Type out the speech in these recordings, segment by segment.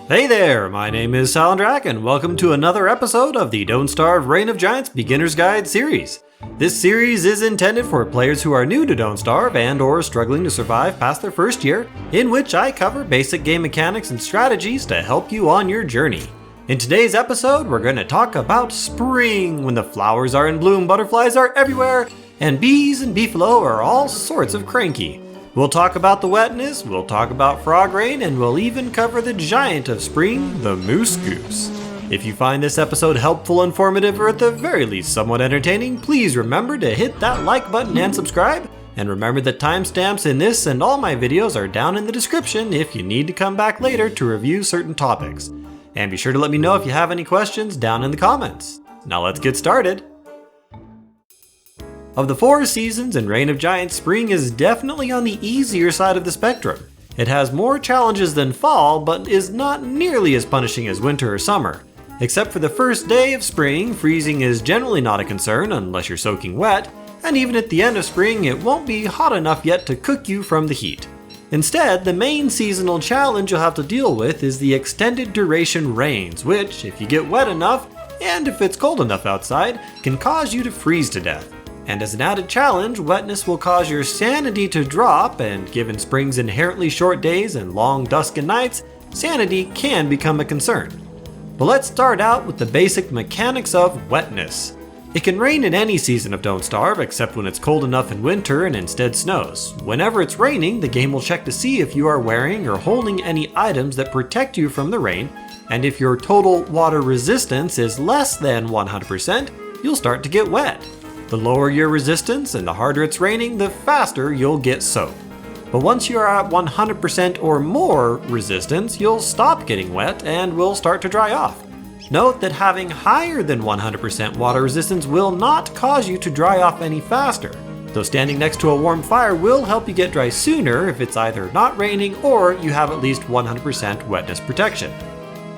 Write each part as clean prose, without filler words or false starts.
Hey there, my name is Salandrak and welcome to another episode of the Don't Starve Reign of Giants Beginner's Guide series. This series is intended for players who are new to Don't Starve and or struggling to survive past their first year, in which I cover basic game mechanics and strategies to help you on your journey. In today's episode, we're going to talk about spring, when the flowers are in bloom, butterflies are everywhere, and bees and beefalo are all sorts of cranky. We'll talk about the wetness, we'll talk about frog rain, and we'll even cover the giant of spring, the MooseGoose. If you find this episode helpful, informative, or at the very least somewhat entertaining, please remember to hit that like button and subscribe. And remember that timestamps in this and all my videos are down in the description if you need to come back later to review certain topics. And be sure to let me know if you have any questions down in the comments. Now let's get started. Of the 4 seasons in Reign of Giants, spring is definitely on the easier side of the spectrum. It has more challenges than fall, but is not nearly as punishing as winter or summer. Except for the first day of spring, freezing is generally not a concern unless you're soaking wet, and even at the end of spring it won't be hot enough yet to cook you from the heat. Instead, the main seasonal challenge you'll have to deal with is the extended duration rains, which, if you get wet enough, and if it's cold enough outside, can cause you to freeze to death. And as an added challenge, wetness will cause your sanity to drop, and given spring's inherently short days and long dusk and nights, sanity can become a concern. But let's start out with the basic mechanics of wetness. It can rain in any season of Don't Starve, except when it's cold enough in winter and instead snows. Whenever it's raining, the game will check to see if you are wearing or holding any items that protect you from the rain, and if your total water resistance is less than 100%, you'll start to get wet. The lower your resistance and the harder it's raining, the faster you'll get soaked. But once you are at 100% or more resistance, you'll stop getting wet and will start to dry off. Note that having higher than 100% water resistance will not cause you to dry off any faster, though standing next to a warm fire will help you get dry sooner if it's either not raining or you have at least 100% wetness protection.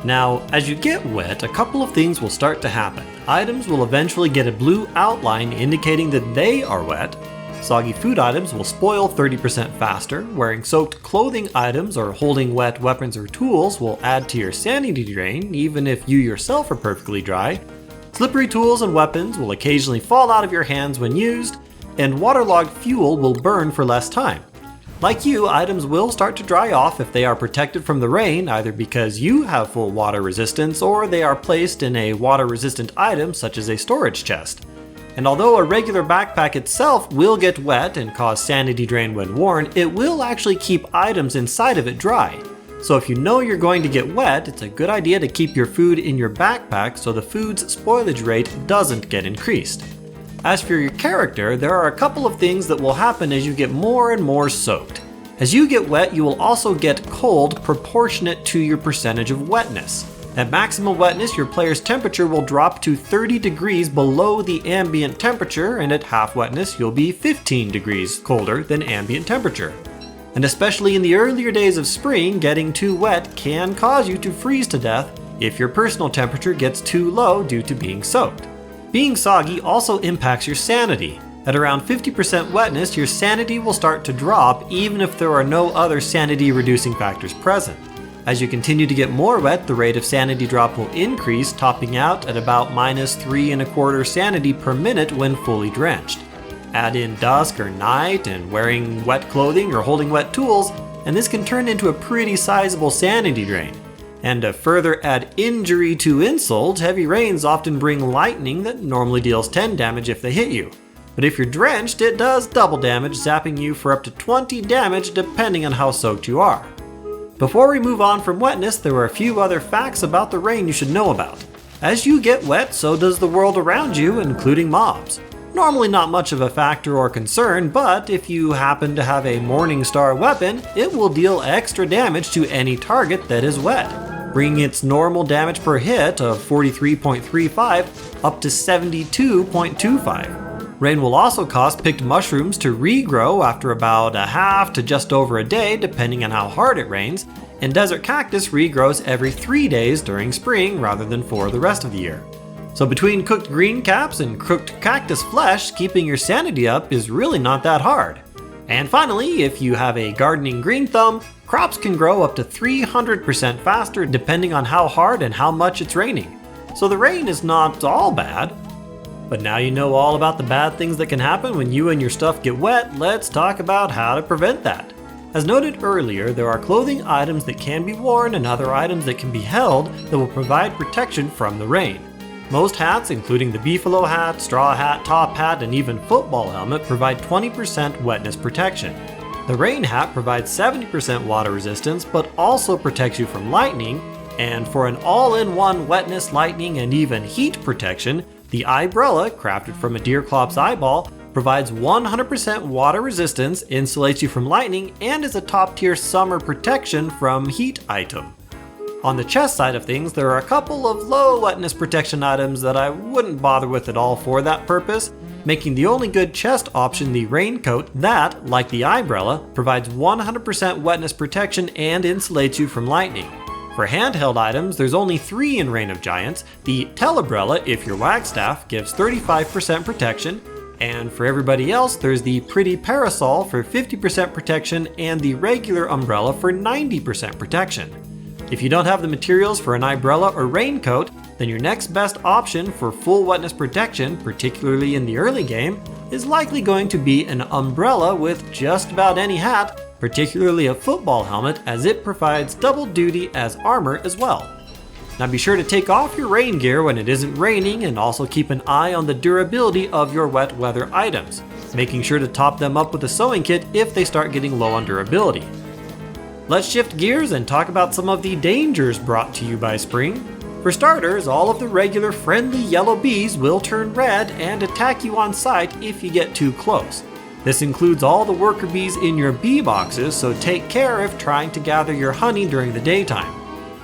Now, as you get wet, a couple of things will start to happen. Items will eventually get a blue outline indicating that they are wet. Soggy food items will spoil 30% faster. Wearing soaked clothing items or holding wet weapons or tools will add to your sanity drain, even if you yourself are perfectly dry. Slippery tools and weapons will occasionally fall out of your hands when used, and waterlogged fuel will burn for less time. Like you, items will start to dry off if they are protected from the rain, either because you have full water resistance or they are placed in a water-resistant item such as a storage chest. And although a regular backpack itself will get wet and cause sanity drain when worn, it will actually keep items inside of it dry. So if you know you're going to get wet, it's a good idea to keep your food in your backpack so the food's spoilage rate doesn't get increased. As for your character, there are a couple of things that will happen as you get more and more soaked. As you get wet, you will also get cold proportionate to your percentage of wetness. At maximum wetness, your player's temperature will drop to 30 degrees below the ambient temperature, and at half wetness, you'll be 15 degrees colder than ambient temperature. And especially in the earlier days of spring, getting too wet can cause you to freeze to death if your personal temperature gets too low due to being soaked. Being soggy also impacts your sanity. At around 50% wetness, your sanity will start to drop even if there are no other sanity reducing factors present. As you continue to get more wet, the rate of sanity drop will increase, topping out at about -3.25 sanity per minute when fully drenched. Add in dusk or night and wearing wet clothing or holding wet tools, and this can turn into a pretty sizable sanity drain. And to further add injury to insult, heavy rains often bring lightning that normally deals 10 damage if they hit you. But if you're drenched, it does double damage, zapping you for up to 20 damage depending on how soaked you are. Before we move on from wetness, there are a few other facts about the rain you should know about. As you get wet, so does the world around you, including mobs. Normally not much of a factor or concern, but if you happen to have a Morningstar weapon, it will deal extra damage to any target that is wet, bringing its normal damage per hit of 43.35 up to 72.25. Rain will also cause picked mushrooms to regrow after about a half to just over a day, depending on how hard it rains, and desert cactus regrows every 3 days during spring rather than for the rest of the year. So between cooked green caps and cooked cactus flesh, keeping your sanity up is really not that hard. And finally, if you have a gardening green thumb, Crops can grow up to 300% faster depending on how hard and how much it's raining, so the rain is not all bad. But now you know all about the bad things that can happen when you and your stuff get wet, let's talk about how to prevent that. As noted earlier, there are clothing items that can be worn and other items that can be held that will provide protection from the rain. Most hats, including the Beefalo Hat, straw hat, top hat, and even football helmet, provide 20% wetness protection. The rain hat provides 70% water resistance, but also protects you from lightning, and for an all-in-one wetness, lightning, and even heat protection, the eyebrella, crafted from a deer clop's eyeball, provides 100% water resistance, insulates you from lightning, and is a top-tier summer protection from heat item. On the chest side of things, there are a couple of low wetness protection items that I wouldn't bother with at all for that purpose, making the only good chest option the raincoat that, like the eyebrella, provides 100% wetness protection and insulates you from lightning. For handheld items, there's only 3 in Reign of Giants. The telebrella, if you're Wagstaff, gives 35% protection, and for everybody else, there's the pretty parasol for 50% protection and the regular umbrella for 90% protection. If you don't have the materials for an eyebrella or raincoat, then your next best option for full wetness protection, particularly in the early game, is likely going to be an umbrella with just about any hat, particularly a football helmet, as it provides double duty as armor as well. Now be sure to take off your rain gear when it isn't raining, and also keep an eye on the durability of your wet weather items, making sure to top them up with a sewing kit if they start getting low on durability. Let's shift gears and talk about some of the dangers brought to you by spring. For starters, all of the regular friendly yellow bees will turn red and attack you on sight if you get too close. This includes all the worker bees in your bee boxes, so take care if trying to gather your honey during the daytime.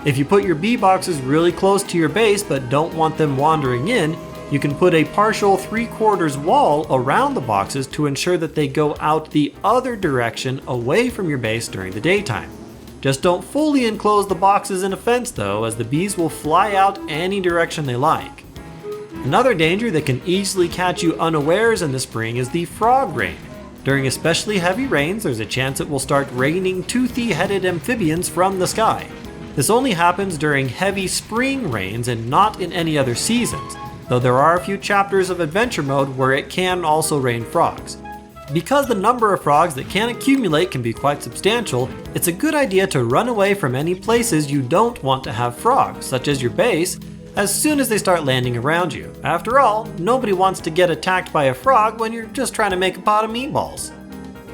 If you put your bee boxes really close to your base but don't want them wandering in, you can put a partial 3/4 wall around the boxes to ensure that they go out the other direction away from your base during the daytime. Just don't fully enclose the boxes in a fence though, as the bees will fly out any direction they like. Another danger that can easily catch you unawares in the spring is the frog rain. During especially heavy rains, there's a chance it will start raining toothy-headed amphibians from the sky. This only happens during heavy spring rains and not in any other seasons, though there are a few chapters of adventure mode where it can also rain frogs. Because the number of frogs that can accumulate can be quite substantial, it's a good idea to run away from any places you don't want to have frogs, such as your base, as soon as they start landing around you. After all, nobody wants to get attacked by a frog when you're just trying to make a pot of meatballs.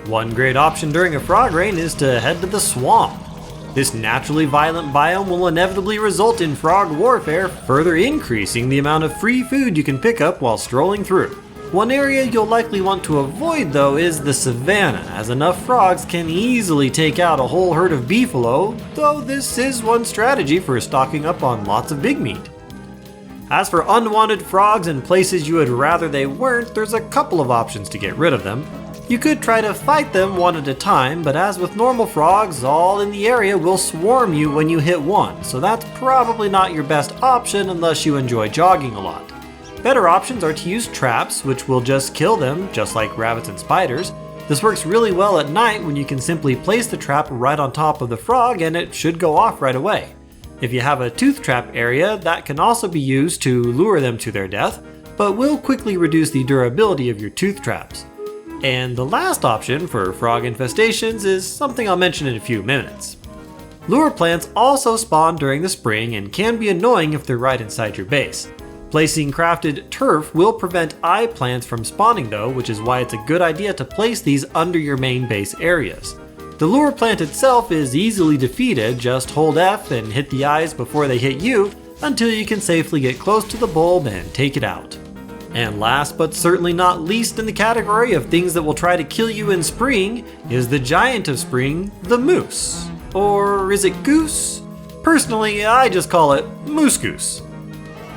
One great option during a frog rain is to head to the swamp. This naturally violent biome will inevitably result in frog warfare, further increasing the amount of free food you can pick up while strolling through. One area you'll likely want to avoid though is the savanna, as enough frogs can easily take out a whole herd of beefalo, though this is one strategy for stocking up on lots of big meat. As for unwanted frogs in places you would rather they weren't, there's a couple of options to get rid of them. You could try to fight them one at a time, but as with normal frogs, all in the area will swarm you when you hit one, so that's probably not your best option unless you enjoy jogging a lot. Better options are to use traps, which will just kill them, just like rabbits and spiders. This works really well at night when you can simply place the trap right on top of the frog and it should go off right away. If you have a tooth trap area, that can also be used to lure them to their death, but will quickly reduce the durability of your tooth traps. And the last option for frog infestations is something I'll mention in a few minutes. Lureplants also spawn during the spring and can be annoying if they're right inside your base. Placing crafted turf will prevent eye plants from spawning though, which is why it's a good idea to place these under your main base areas. The lure plant itself is easily defeated, just hold F and hit the eyes before they hit you until you can safely get close to the bulb and take it out. And last but certainly not least in the category of things that will try to kill you in spring is the giant of spring, the moose. Or is it goose? Personally, I just call it MooseGoose.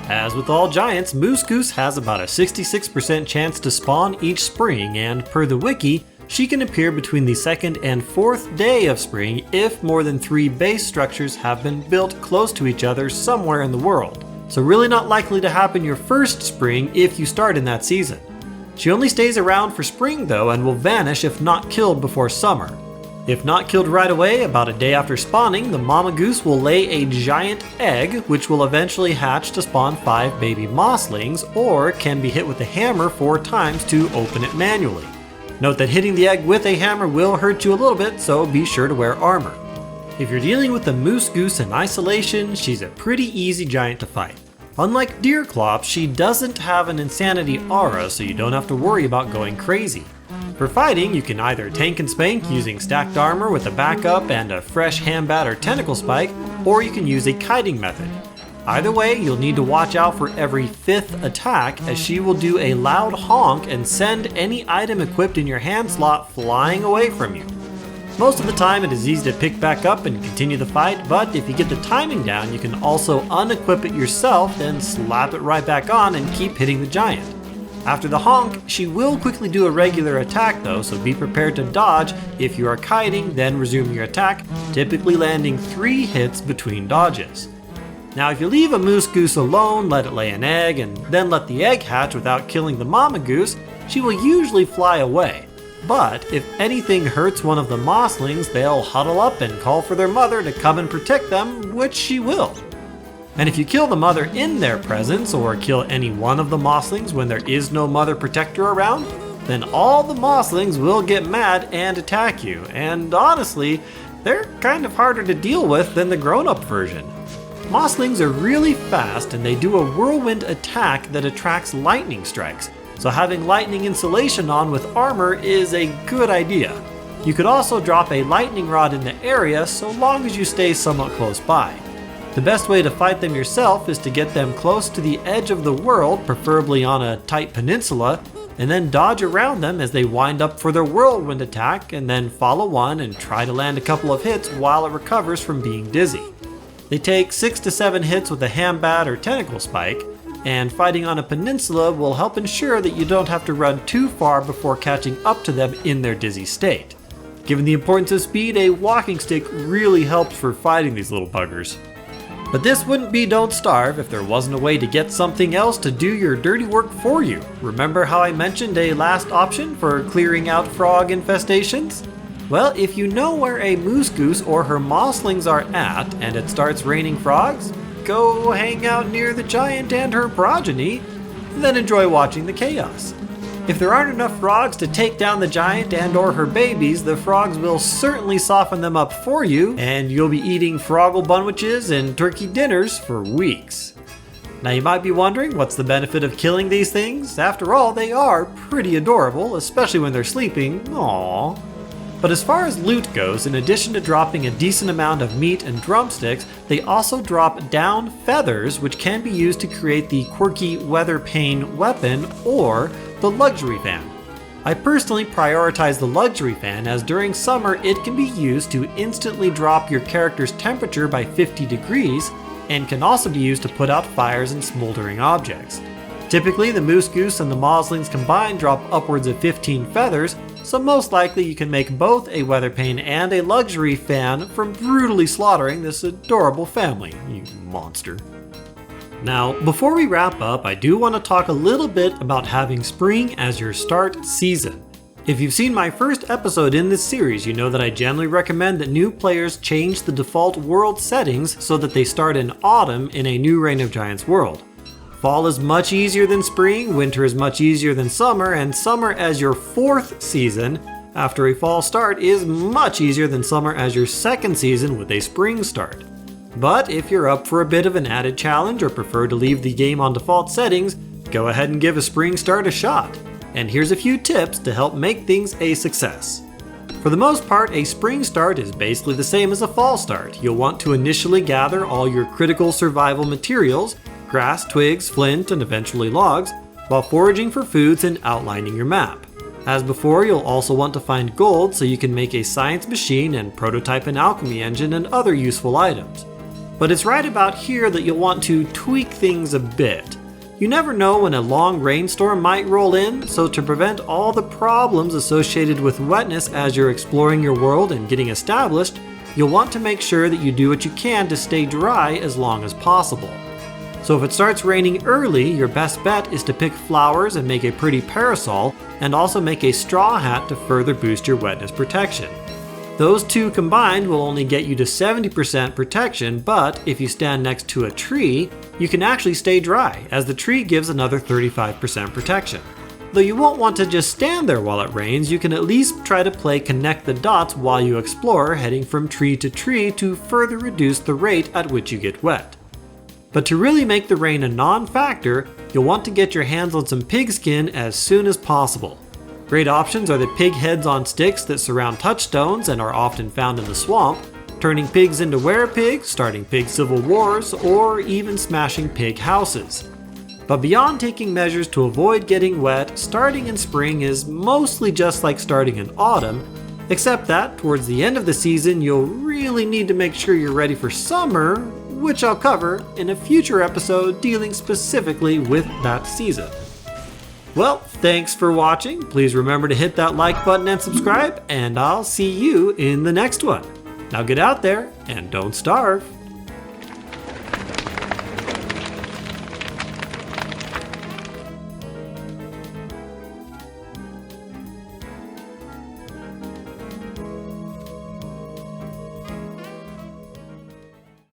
As with all giants, MooseGoose has about a 66% chance to spawn each spring, and per the wiki, she can appear between the 2nd and 4th day of spring if more than 3 base structures have been built close to each other somewhere in the world. So really not likely to happen your first spring if you start in that season. She only stays around for spring though and will vanish if not killed before summer. If not killed right away, about a day after spawning, the mama goose will lay a giant egg, which will eventually hatch to spawn 5 baby moslings, or can be hit with a hammer 4 times to open it manually. Note that hitting the egg with a hammer will hurt you a little bit, so be sure to wear armor. If you're dealing with the MooseGoose in isolation, she's a pretty easy giant to fight. Unlike Deerclops, she doesn't have an insanity aura, so you don't have to worry about going crazy. For fighting, you can either tank and spank using stacked armor with a backup and a fresh handbat or tentacle spike, or you can use a kiting method. Either way, you'll need to watch out for every 5th attack, as she will do a loud honk and send any item equipped in your hand slot flying away from you. Most of the time it is easy to pick back up and continue the fight, but if you get the timing down, you can also unequip it yourself, then slap it right back on and keep hitting the giant. After the honk, she will quickly do a regular attack though, so be prepared to dodge. If you are kiting, then resume your attack, typically landing 3 hits between dodges. Now if you leave a MooseGoose alone, let it lay an egg, and then let the egg hatch without killing the mama goose, she will usually fly away. But if anything hurts one of the moslings, they'll huddle up and call for their mother to come and protect them, which she will. And if you kill the mother in their presence, or kill any one of the moslings when there is no mother protector around, then all the moslings will get mad and attack you, and honestly, they're kind of harder to deal with than the grown-up version. Moslings are really fast, and they do a whirlwind attack that attracts lightning strikes, so having lightning insulation on with armor is a good idea. You could also drop a lightning rod in the area so long as you stay somewhat close by. The best way to fight them yourself is to get them close to the edge of the world, preferably on a tight peninsula, and then dodge around them as they wind up for their whirlwind attack, and then follow one and try to land a couple of hits while it recovers from being dizzy. They take 6 to 7 hits with a handbat or tentacle spike, and fighting on a peninsula will help ensure that you don't have to run too far before catching up to them in their dizzy state. Given the importance of speed, a walking stick really helps for fighting these little buggers. But this wouldn't be Don't Starve if there wasn't a way to get something else to do your dirty work for you. Remember how I mentioned a last option for clearing out frog infestations? Well, if you know where a MooseGoose or her moslings are at and it starts raining frogs, go hang out near the giant and her progeny, then enjoy watching the chaos. If there aren't enough frogs to take down the giant and or her babies, the frogs will certainly soften them up for you, and you'll be eating froggle bunwiches and turkey dinners for weeks. Now you might be wondering, what's the benefit of killing these things? After all, they are pretty adorable, especially when they're sleeping. Aww. But as far as loot goes, in addition to dropping a decent amount of meat and drumsticks, they also drop down feathers, which can be used to create the quirky weatherpane weapon or the luxury fan. I personally prioritize the luxury fan, as during summer it can be used to instantly drop your character's temperature by 50 degrees and can also be used to put out fires and smoldering objects. Typically the MooseGoose and the moslings combined drop upwards of 15 feathers, so most likely you can make both a weatherpane and a luxury fan from brutally slaughtering this adorable family, you monster. Now, before we wrap up, I do want to talk a little bit about having spring as your start season. If you've seen my first episode in this series, you know that I generally recommend that new players change the default world settings so that they start in autumn in a new Reign of Giants world. Fall is much easier than spring, winter is much easier than summer, and summer as your 4th season after a fall start is much easier than summer as your 2nd season with a spring start. But if you're up for a bit of an added challenge or prefer to leave the game on default settings, go ahead and give a spring start a shot. And here's a few tips to help make things a success. For the most part, a spring start is basically the same as a fall start. You'll want to initially gather all your critical survival materials, grass, twigs, flint, and eventually logs, while foraging for foods and outlining your map. As before, you'll also want to find gold so you can make a science machine and prototype an alchemy engine and other useful items. But it's right about here that you'll want to tweak things a bit. You never know when a long rainstorm might roll in, so to prevent all the problems associated with wetness as you're exploring your world and getting established, you'll want to make sure that you do what you can to stay dry as long as possible. So if it starts raining early, your best bet is to pick flowers and make a pretty parasol, and also make a straw hat to further boost your wetness protection. Those two combined will only get you to 70% protection, but if you stand next to a tree, you can actually stay dry, as the tree gives another 35% protection. Though you won't want to just stand there while it rains, you can at least try to play connect the dots while you explore, heading from tree to further reduce the rate at which you get wet. But to really make the rain a non-factor, you'll want to get your hands on some pigskin as soon as possible. Great options are the pig heads on sticks that surround touchstones and are often found in the swamp, turning pigs into were-pigs, starting pig civil wars, or even smashing pig houses. But beyond taking measures to avoid getting wet, starting in spring is mostly just like starting in autumn, except that towards the end of the season you'll really need to make sure you're ready for summer, which I'll cover in a future episode dealing specifically with that season. Well, thanks for watching. Please remember to hit that like button and subscribe, and I'll see you in the next one. Now get out there and don't starve.